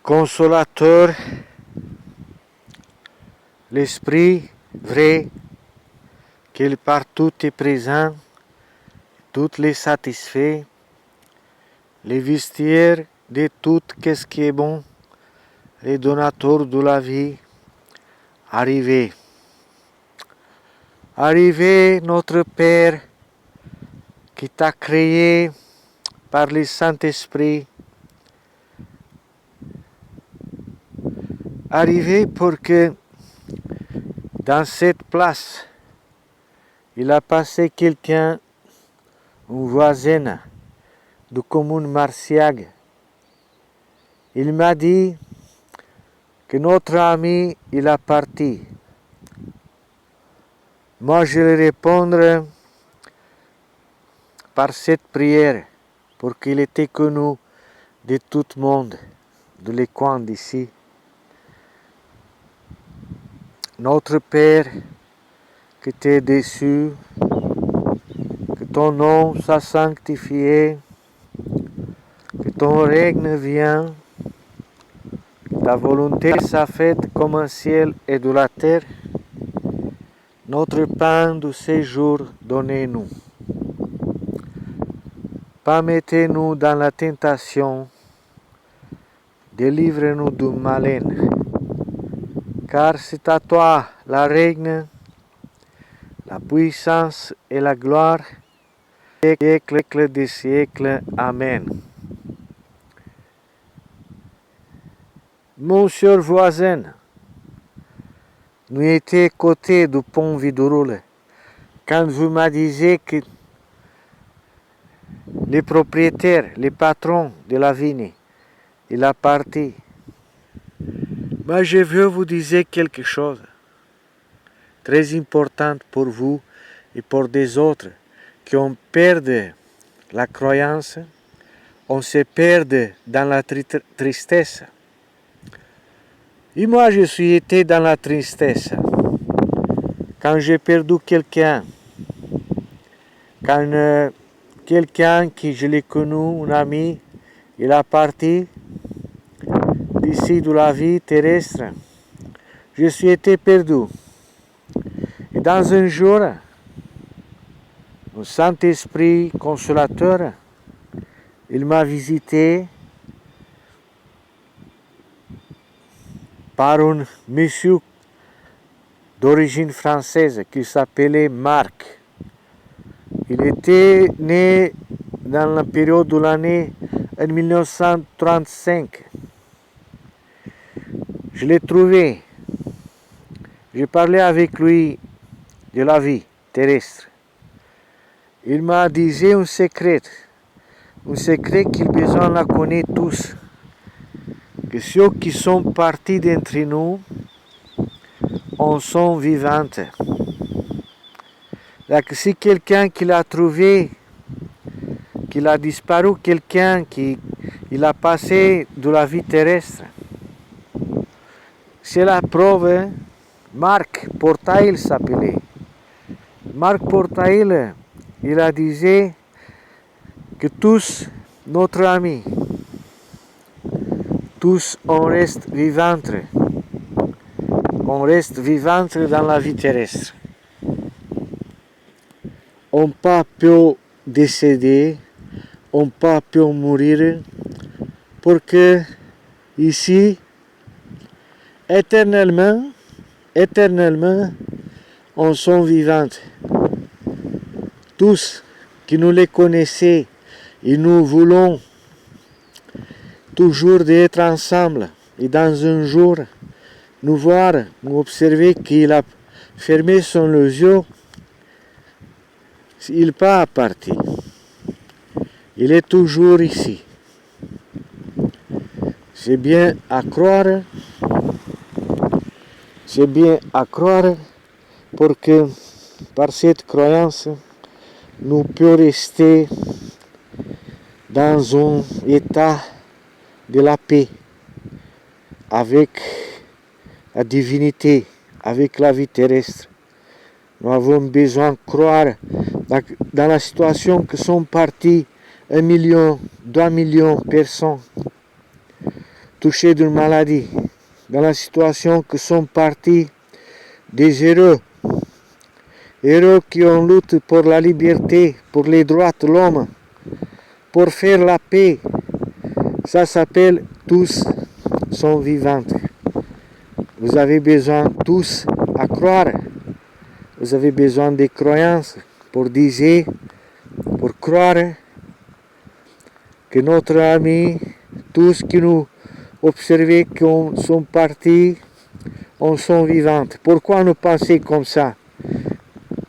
consolateur, l'Esprit vrai, qu'il partout est présent, toutes les satisfait, les vestiaires de tout ce qui est bon, les donateurs de la vie, arrivez. Arrivez, notre Père, qui t'a créé par le Saint-Esprit. Arrivez pour que dans cette place, il a passé quelqu'un, une voisine de commune Marciague. Il m'a dit que notre ami, il a parti. Moi, je vais répondre par cette prière pour qu'il était connu de tout le monde, de les coins d'ici. Notre Père, que tu es dessus, que ton nom soit sanctifié, que ton règne vienne, que ta volonté soit faite comme un ciel et de la terre. Notre pain de ce jour, donnez-nous. Pas mettez-nous dans la tentation, délivre-nous du malin. Car c'est à toi la règne, la puissance et la gloire, siècle des siècles. Amen. Mon cher voisin, nous étions côté du pont Vidouroule. Quand vous m'avez dit que les propriétaires, les patrons de la vigne, il a parti. Mais je veux vous dire quelque chose très important pour vous et pour des autres qui ont perdu la croyance, on se perd dans la tristesse. Et moi, je suis été dans la tristesse quand j'ai perdu quelqu'un, quand quelqu'un qui je l'ai connu, un ami, il a parti d'ici de la vie terrestre. Je suis été perdu. Et dans un jour, le Saint-Esprit consolateur, il m'a visité par un monsieur d'origine française qui s'appelait Marc. Il était né dans la période de l'année 1935. Je l'ai trouvé. J'ai parlé avec lui de la vie terrestre. Il m'a dit un secret qu'il besoin la connaître tous. Que ceux qui sont partis d'entre nous, en sont vivantes. Donc, si quelqu'un qui l'a trouvé, qu'il a disparu, quelqu'un qui il a passé de la vie terrestre, c'est la preuve. Marc Portail s'appelait. Marc Portail, il a dit que tous, notre ami, tous on reste vivantes. On reste vivantes dans la vie terrestre. On pas peut décéder, on pas peut mourir, parce que ici, éternellement, on sont vivantes. Tous qui nous les connaissons et nous voulons toujours d'être ensemble et dans un jour nous voir, nous observer qu'il a fermé son yeux, il n'est pas parti. Il est toujours ici. C'est bien à croire pour que par cette croyance, nous pouvons rester dans un état de la paix avec la divinité, avec la vie terrestre. Nous avons besoin de croire dans la situation que sont partis 1 million, 2 millions de personnes. touchés d'une maladie, dans la situation que sont partis des héros qui ont lutté pour la liberté, pour les droits de l'homme, pour faire la paix. Ça s'appelle tous sont vivants. Vous avez besoin tous à croire. Vous avez besoin des croyances pour dire, pour croire que notre ami, tous qui nous observent, qui sont partis, on sont vivants. Pourquoi nous penser comme ça?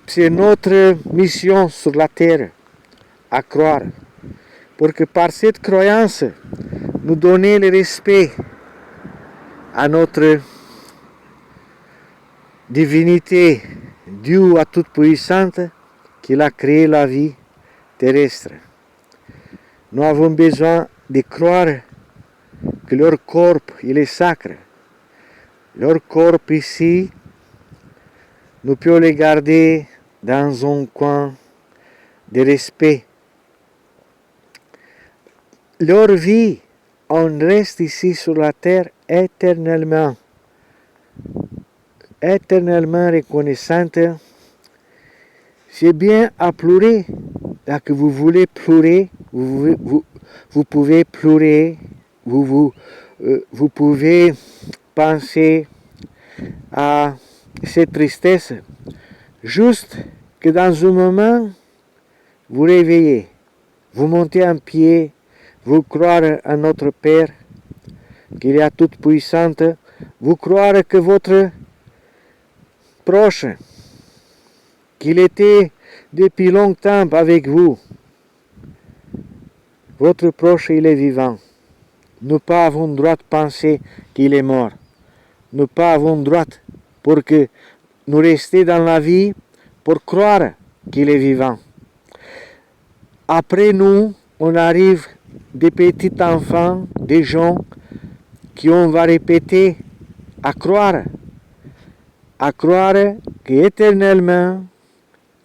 C'est notre mission sur la terre, à croire. Pour que par cette croyance, nous donner le respect à notre divinité, Dieu à toute puissante, qui a créé la vie terrestre. Nous avons besoin de croire que leur corps, il est sacré. Leur corps ici, nous pouvons les garder dans un coin de respect. Leur vie, on reste ici sur la terre éternellement reconnaissante. C'est bien à pleurer. Là que vous voulez pleurer, vous pouvez pleurer, vous pouvez penser à cette tristesse. Juste que dans un moment, vous réveillez, vous montez en pied, vous croire à notre Père, qu'il est toute puissante, vous croire que votre proche, qu'il était depuis longtemps avec vous, votre proche, il est vivant. Nous pas avons le droit de penser qu'il est mort. Nous pas avons le droit pour que nous restions dans la vie pour croire qu'il est vivant. Après nous, on arrive des petits enfants, des gens qui on va répéter à croire qu'éternellement,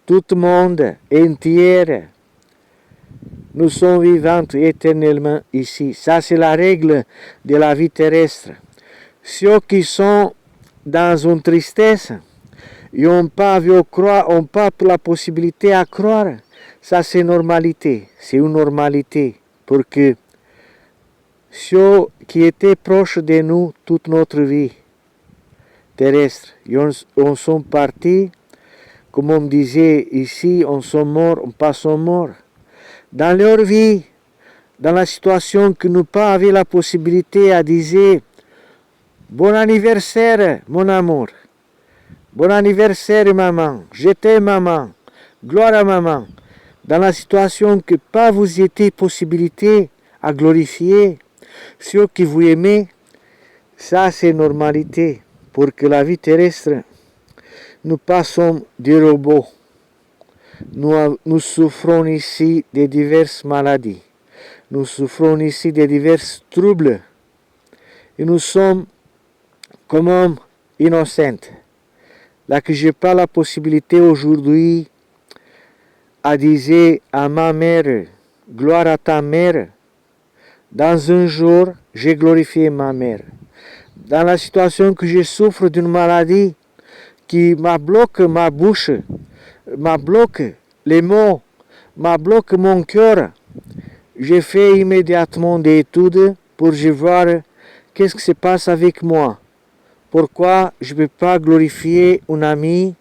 tout le monde entier, nous sommes vivants éternellement ici. Ça, c'est la règle de la vie terrestre. Ceux qui sont dans une tristesse, ils n'ont pas la possibilité à croire. Ça, c'est normalité. C'est une normalité. Pour que ceux qui étaient proches de nous toute notre vie terrestre, ils sont partis, comme on disait ici, on sont morts, on pas sont morts. Dans leur vie, dans la situation que nous pas avions la possibilité à dire bon anniversaire, mon amour. Bon anniversaire, maman. Je t'aime, maman. Gloire à maman. Dans la situation que pas vous étiez possibilité à glorifier ceux qui vous aimez, ça c'est normalité. Pour que la vie terrestre, nous passons des robots. Nous souffrons ici de diverses maladies. Nous souffrons ici de divers troubles. Et nous sommes comme hommes innocents. Là que je n'ai pas la possibilité aujourd'hui à dire à ma mère, gloire à ta mère. Dans un jour, j'ai glorifié ma mère. Dans la situation que je souffre d'une maladie qui m'a bloqué ma bouche, m'a bloqué les mots, m'a bloqué mon cœur, j'ai fait immédiatement des études pour voir qu'est-ce qui se passe avec moi. Pourquoi je ne peux pas glorifier un ami?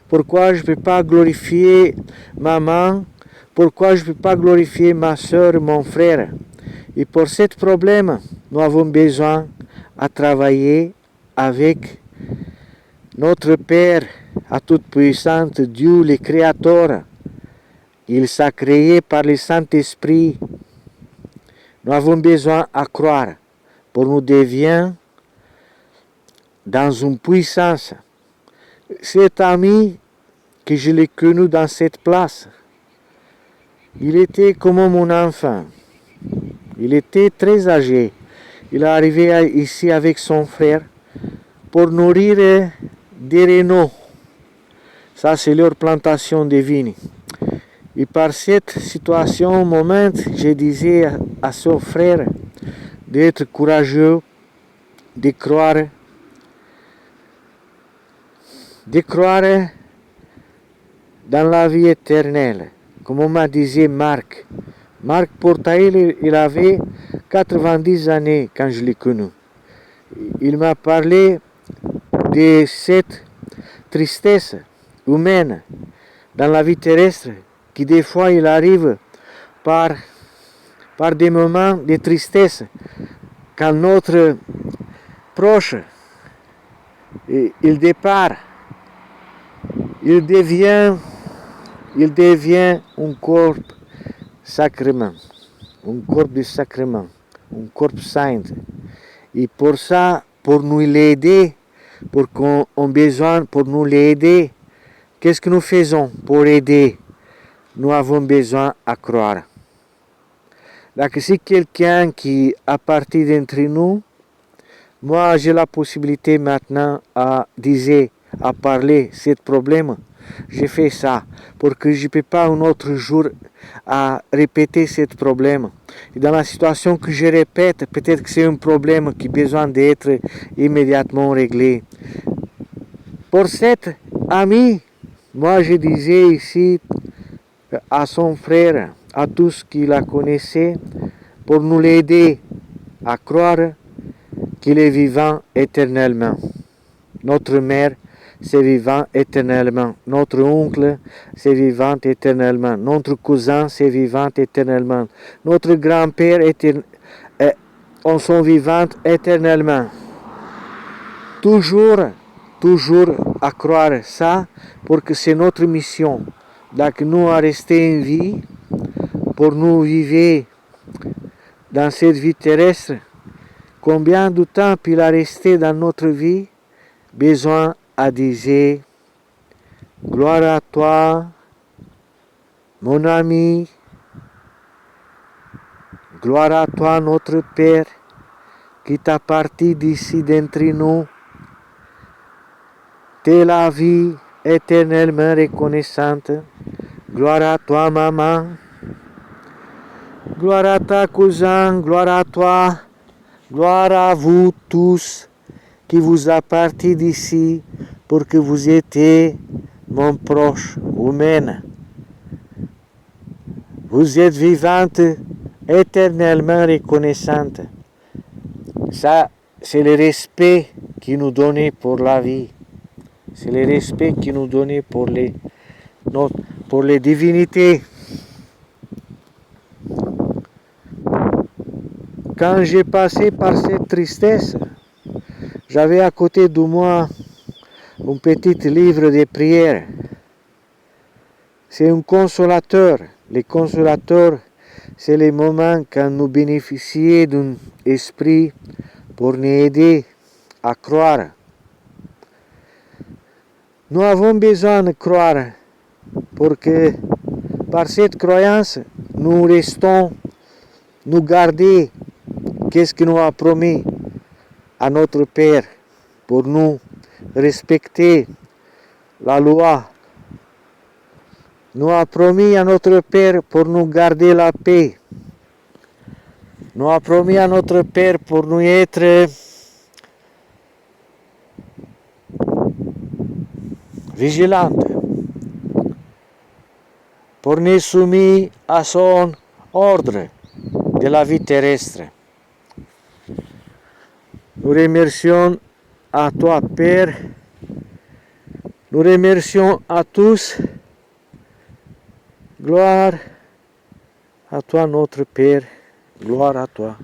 Pourquoi je ne peux pas glorifier maman? Pourquoi je ne peux pas glorifier ma soeur, mon frère? Et pour ce problème, nous avons besoin de travailler avec notre Père à toute puissante, Dieu le Créateur. Il s'est créé par le Saint-Esprit. Nous avons besoin de croire pour nous devenir dans une puissance. Cet ami que je l'ai connu dans cette place, il était comme mon enfant. Il était très âgé. Il est arrivé ici avec son frère pour nourrir des renaux. Ça, c'est leur plantation de vignes. Et par cette situation, au moment, je disais à son frère, d'être courageux, de croire dans la vie éternelle. Comme m'a disait Marc. Marc Portail, il avait 90 années quand je l'ai connu. Il m'a parlé de cette tristesse humaine dans la vie terrestre qui des fois il arrive par des moments de tristesse quand notre proche il départ, il devient un corps sacrement, un corps de sacrement, un corps saint. Et pour ça, pour nous l'aider, pour qu'on a besoin, pour nous l'aider, qu'est-ce que nous faisons pour aider? Nous avons besoin à croire. Donc si quelqu'un qui a parti d'entre nous, moi j'ai la possibilité maintenant à dire, à parler de ce problème, j'ai fait ça pour que je ne peux pas un autre jour à répéter ce problème. Et dans la situation que je répète, peut-être que c'est un problème qui a besoin d'être immédiatement réglé. Pour cet ami, moi je disais ici à son frère, à tous qui la connaissaient, pour nous l'aider à croire qu'il est vivant éternellement. Notre mère, c'est vivant éternellement. Notre oncle, c'est vivant éternellement. Notre cousin, c'est vivant éternellement. Notre grand-père, on sont vivants éternellement. Toujours à croire ça, pour que c'est notre mission. Donc nous à rester en vie, pour nous vivre dans cette vie terrestre, combien de temps il a resté dans notre vie, besoin à dire, gloire à toi, mon ami, gloire à toi notre Père, qui t'a parti d'ici d'entre nous, t'es la vie éternellement reconnaissante, gloire à toi maman, gloire à ta cousin, gloire à toi, gloire à vous tous qui vous a parti d'ici pour que vous étiez mon proche humain. Vous êtes vivante, éternellement reconnaissante. Ça, c'est le respect qui nous donnait pour la vie. C'est le respect qui nous donnait pour les divinités. Quand j'ai passé par cette tristesse, j'avais à côté de moi un petit livre de prières. C'est un consolateur. Les consolateurs, c'est les moments quand nous bénéficions d'un esprit pour nous aider à croire. Nous avons besoin de croire pour que par cette croyance, nous restons, nous garder qu'est-ce que nous a promis à notre Père pour nous respecter la loi. Nous a promis à notre Père pour nous garder la paix. Nous a promis à notre Père pour nous être vigilantes, pour nous soumettre à son ordre de la vie terrestre. Nous remercions à toi, Père. Nous remercions à tous. Gloire à toi, notre Père. Gloire à toi.